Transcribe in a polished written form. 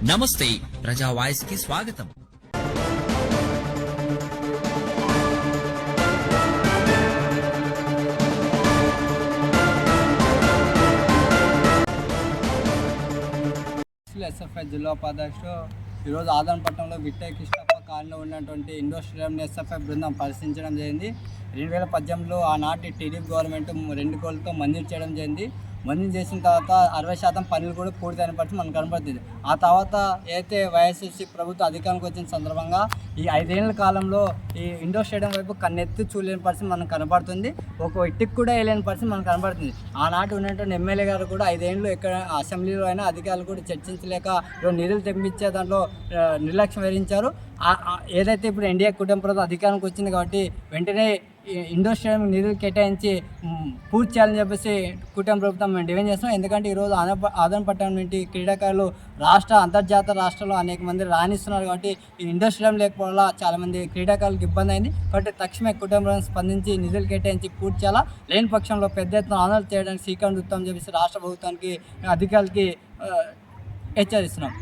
నమస్తే ప్రజా వాయిస్ కి స్వాగతం. ఎస్ఎఫ్ఐ జిల్లా ఉపాధ్యక్షుడు ఈరోజు ఆదనపట్నంలో విట్టే కృష్ణప్ప కాలనీలో ఉన్నటువంటి ఇండోర్ స్టేడియం ఎస్ఎఫ్ఐ బృందం పరిశీలించడం జరిగింది. 2018లో ఆనాటి టీడీపీ గవర్నమెంట్ 2 కోట్లతో మంజూరు చేయడం జరిగింది. మంజూరు చేసిన తర్వాత 60% పనులు కూడా పూర్తయిన పరిస్థితి మనకు కనపడుతుంది. ఆ తర్వాత అయితే వైఎస్ఆర్సీ ప్రభుత్వం అధికారంలోకి వచ్చిన సందర్భంగా ఈ 5 ఏళ్ల కాలంలో ఈ ఇండోర్ స్టేడియం వైపు కన్నెత్తి చూడలేని పరిస్థితి మనకు కనపడుతుంది. ఒక ఇటుకు కూడా వేయలేని పరిస్థితి మనకు కనపడుతుంది. ఆనాటి ఉన్నటువంటి ఎమ్మెల్యే గారు కూడా 5 ఏళ్ళు ఎక్కడ అసెంబ్లీలో అయినా అధికారులు కూడా చర్చించలేక నిధులు తెప్పించే దాంట్లో నిర్లక్ష్యం వహించారు. ఏదైతే ఇప్పుడు ఎన్డీఏ కుటుంబ ప్రభుత్వం అధికారానికి వచ్చింది కాబట్టి వెంటనే ఇండోర్ స్టేడియం నిధులు కేటాయించి పూర్తి చేయాలని చెప్పేసి కుటుంబ ప్రభుత్వం మేము డిమాండ్ చేస్తాం. ఎందుకంటే ఈరోజు ఆదనపట్నం నుండి క్రీడాకారులు అంతర్జాతీయ రాష్ట్రాల్లో అనేక మంది రాణిస్తున్నారు. కాబట్టి ఈ ఇండోర్ స్టేడియం లేకపోవడం వల్ల చాలామంది క్రీడాకారులకు ఇబ్బంది అయింది. కాబట్టి తక్షణమే కుటుంబ ప్రభుత్వం స్పందించి నిధులు కేటాయించి పూర్తి చేయాలా, లేని పక్షంలో పెద్ద ఎత్తున ఆందోళన చేయడానికి శ్రీకారం చుట్టామని చెప్పేసి రాష్ట్ర ప్రభుత్వానికి అధికారులకి హెచ్చరిస్తున్నాం.